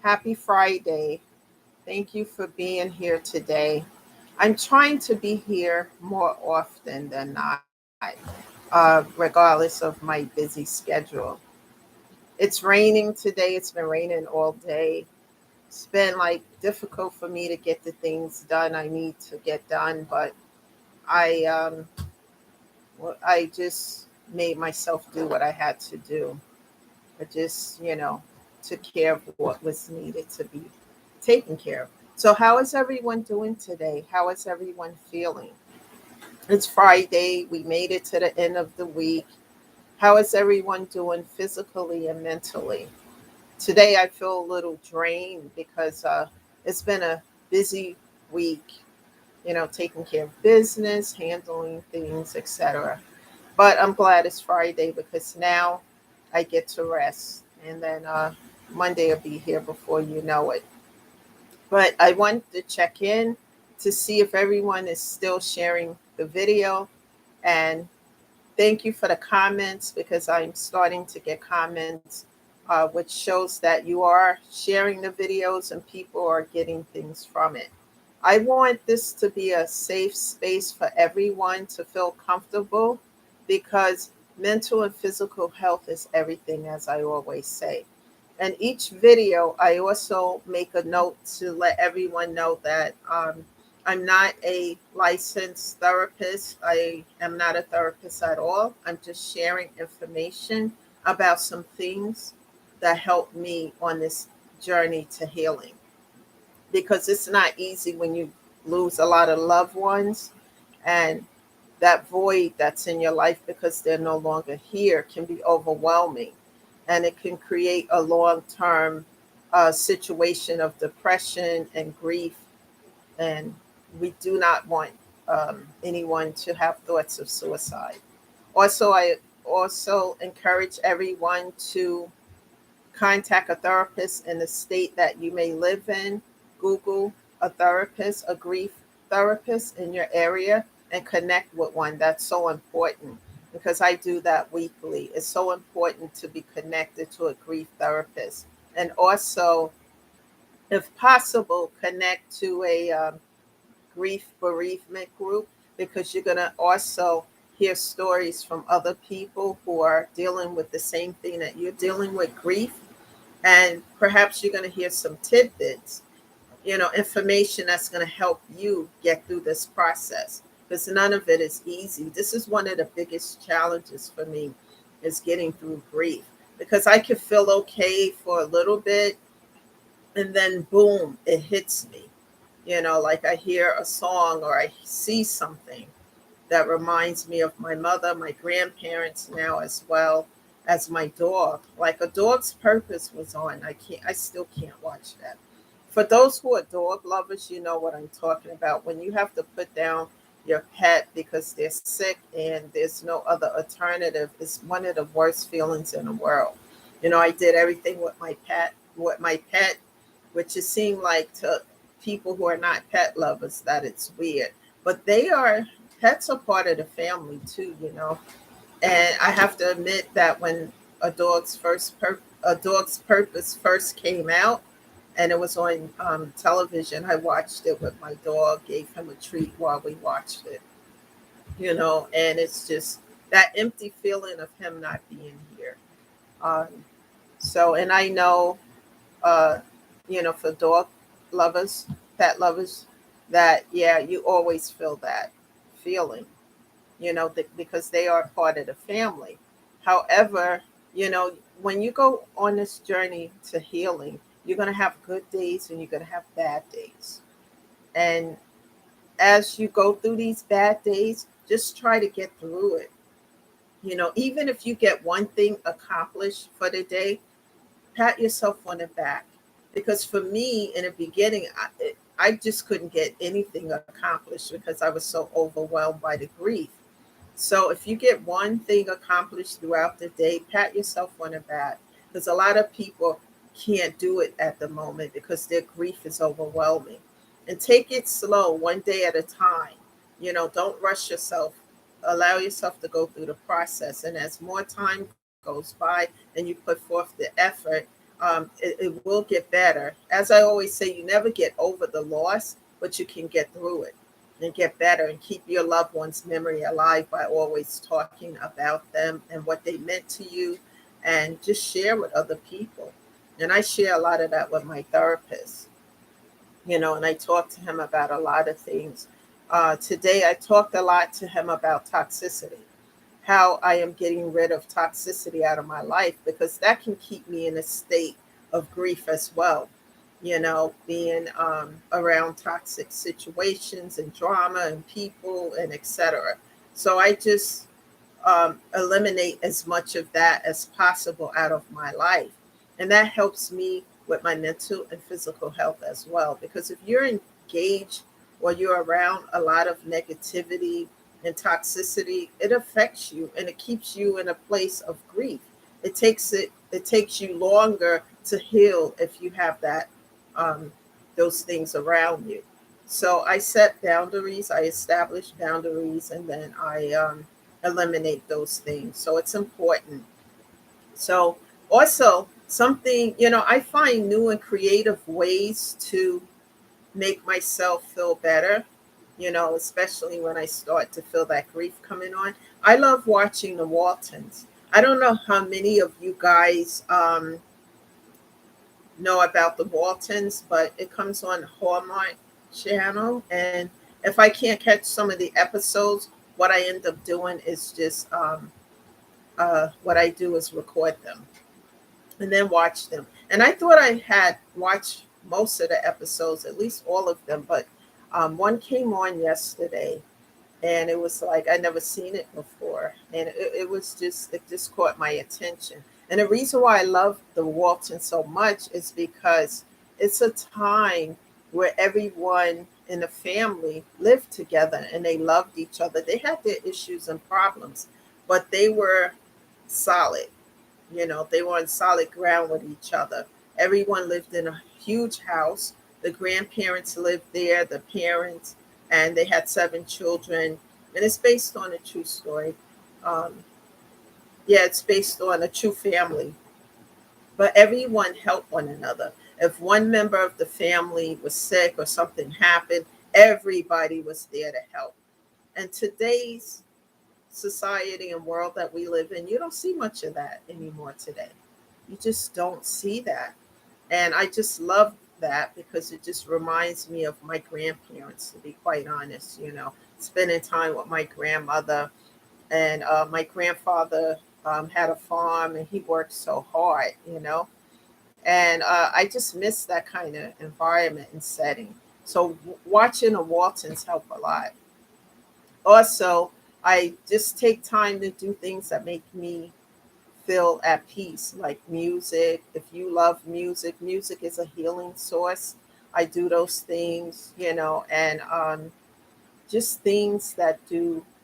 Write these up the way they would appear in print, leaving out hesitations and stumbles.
Happy Friday. Thank you for being here today. I'm trying to be here more often than not, regardless of my busy schedule. It's raining today, it's been raining all day. It's been like difficult for me to get the things done I need to get done, but I just made myself do what I had to do. I just, took care of what was needed to be taken care of. So, how is everyone doing today? How is everyone feeling? It's Friday. We made it to the end of the week. How is everyone doing physically and mentally? Today, I feel a little drained because it's been a busy week, taking care of business, handling things, etc. But I'm glad it's Friday because now I get to rest. And then Monday will be here before you know it. But I wanted to check in to see if everyone is still sharing the video. And thank you for the comments because I'm starting to get comments, which shows that you are sharing the videos and people are getting things from it. I want this to be a safe space for everyone to feel comfortable because mental and physical health is everything, as I always say. And each video, I also make a note to let everyone know that I'm not a licensed therapist. I am not a therapist at all. I'm just sharing information about some things that helped me on this journey to healing because it's not easy when you lose a lot of loved ones and that void that's in your life because they're no longer here can be overwhelming and it can create a long-term situation of depression and grief, and we do not want anyone to have thoughts of suicide. Also, I also encourage everyone to contact a therapist in the state that you may live in. Google a therapist, a grief therapist in your area, and connect with one. That's so important because I do that weekly. It's so important to be connected to a grief therapist. And also, if possible, connect to a grief bereavement group because you're going to also hear stories from other people who are dealing with the same thing that you're dealing with, grief, and perhaps you're going to hear some tidbits, information that's going to help you get through this process because none of it is easy. This is one of the biggest challenges for me is getting through grief because I can feel okay for a little bit and then boom, it hits me. Like I hear a song or I see something that reminds me of my mother, my grandparents now, as well as my dog. Like A Dog's Purpose was on. I still can't watch that. For those who are dog lovers, you know what I'm talking about. When you have to put down your pet because they're sick and there's no other alternative, it's one of the worst feelings in the world. I did everything with my pet, which it seemed like to people who are not pet lovers that it's weird. But pets are part of the family too. And I have to admit that when a dog's purpose first came out, and it was on television, I watched it with my dog, gave him a treat while we watched it. And it's just that empty feeling of him not being here. Um, and I know, uh, for dog lovers, pet lovers, that yeah, you always feel that feeling, because they are part of the family. However, when you go on this journey to healing, you're going to have good days and you're going to have bad days. And as you go through these bad days, just try to get through it. Even if you get one thing accomplished for the day, pat yourself on the back. Because for me, in the beginning, I just couldn't get anything accomplished because I was so overwhelmed by the grief. So if you get one thing accomplished throughout the day, pat yourself on the back because a lot of people can't do it at the moment because their grief is overwhelming. And take it slow, one day at a time. Don't rush yourself. Allow yourself to go through the process. And as more time goes by and you put forth the effort, it will get better. As I always say, you never get over the loss, but you can get through it and get better and keep your loved one's memory alive by always talking about them and what they meant to you, and just share with other people. And I share a lot of that with my therapist, and I talked to him about a lot of things. Today, I talked a lot to him about toxicity, how I am getting rid of toxicity out of my life, because that can keep me in a state of grief as well. Being around toxic situations and drama and people and etc. So I just eliminate as much of that as possible out of my life. And that helps me with my mental and physical health as well. Because if you're engaged or you're around a lot of negativity and toxicity, it affects you and it keeps you in a place of grief. It takes you longer to heal if you have um, those things around you. So I set boundaries, I establish boundaries, and then I eliminate those things. So it's important. So also something, I find new and creative ways to make myself feel better, especially when I start to feel that grief coming on. I love watching the Waltons. I don't know how many of you guys know about the Waltons, but it comes on Hallmark Channel. And if I can't catch some of the episodes, what I end up doing is just what I do is record them and then watch them. And I thought I had watched most of the episodes, at least all of them, but one came on yesterday, and it was like I never seen it before, and it just caught my attention. And the reason why I love the Walton so much is because it's a time where everyone in the family lived together and they loved each other. They had their issues and problems, but they were solid. They were on solid ground with each other. Everyone lived in a huge house. The grandparents lived there, the parents, and they had 7 children. And it's based on a true story. Um, yeah, it's based on a true family. But everyone helped one another. If one member of the family was sick or something happened, everybody was there to help. And today's society and world that we live in, you don't see much of that anymore today. You just don't see that. And I just love that because it just reminds me of my grandparents, to be quite honest, spending time with my grandmother. And my grandfather had a farm and he worked so hard. And I just miss that kind of environment and setting. So watching the Waltons help a lot. Also, I just take time to do things that make me feel at peace, like music. If you love music, music is a healing source. I do those things, and just things that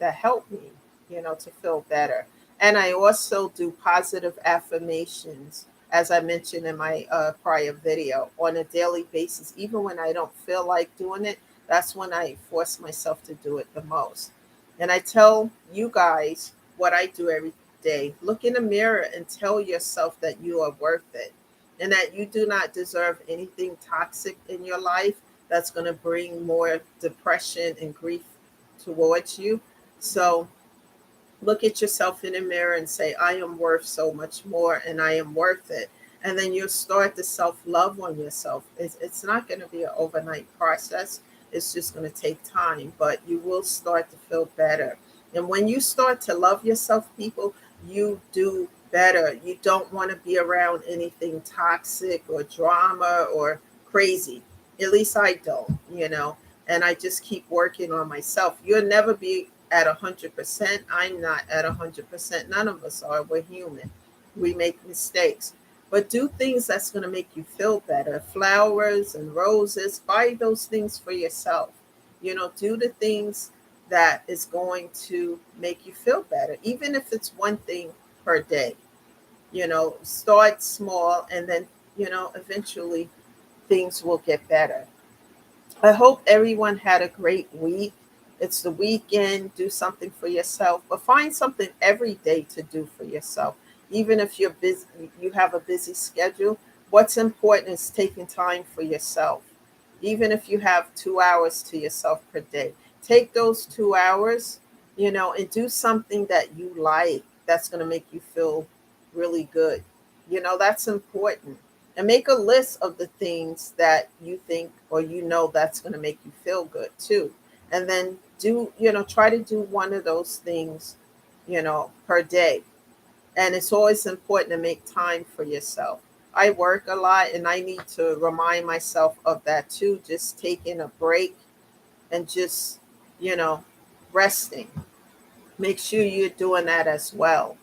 help me, to feel better. And I also do positive affirmations, as I mentioned in my prior video, on a daily basis. Even when I don't feel like doing it, that's when I force myself to do it the most. And I tell you guys what I do every day. Look in the mirror and tell yourself that you are worth it and that you do not deserve anything toxic in your life that's going to bring more depression and grief towards you. So look at yourself in the mirror and say, I am worth so much more and I am worth it. And then you'll start to self love on yourself. It's not going to be an overnight process. It's just going to take time, but you will start to feel better. And when you start to love yourself, people, you do better. You don't want to be around anything toxic or drama or crazy. At least I don't. And I just keep working on myself. You'll never be at 100%. I'm not at 100%. None of us are. We're human. We make mistakes. But do things that's going to make you feel better. Flowers and roses. Buy those things for yourself. Do the things that is going to make you feel better, even if it's one thing per day. Start small and then, eventually things will get better. I hope everyone had a great week. It's the weekend. Do something for yourself, but find something every day to do for yourself. Even if you're busy, you have a busy schedule. what's important is taking time for yourself. Even if you have 2 hours to yourself per day, take those 2 hours, and do something that you like that's going to make you feel really good. That's important. And make a list of the things that you think or that's going to make you feel good too. And then try to do one of those things, per day. And it's always important to make time for yourself. I work a lot and I need to remind myself of that too, just taking a break and just, you know, resting. Make sure you're doing that as well.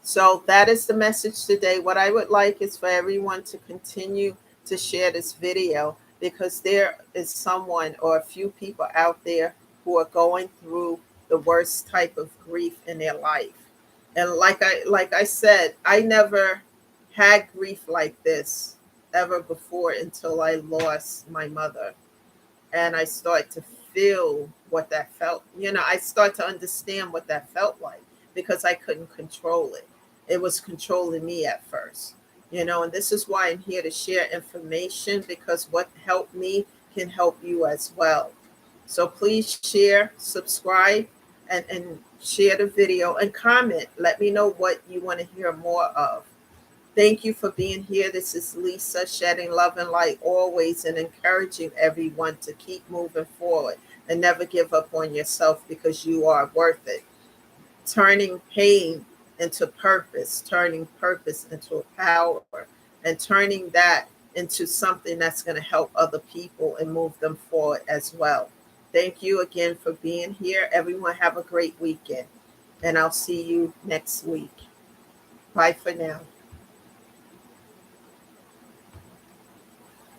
So that is the message today. What I would like is for everyone to continue to share this video, because there is someone or a few people out there who are going through the worst type of grief in their life. And like I said, I never had grief like this ever before until I lost my mother, and I start to feel what that felt. I start to understand what that felt like, because I couldn't control it. It was controlling me at first. And this is why I'm here to share information, because what helped me can help you as well. So please share, subscribe, and share the video and comment. Let me know what you want to hear more of. Thank you for being here. This is Lisa, shedding love and light always, and encouraging everyone to keep moving forward and never give up on yourself, because you are worth it. Turning pain into purpose, turning purpose into power, and turning that into something that's going to help other people and move them forward as well. Thank you again for being here. Everyone have a great weekend, and I'll see you next week. Bye for now.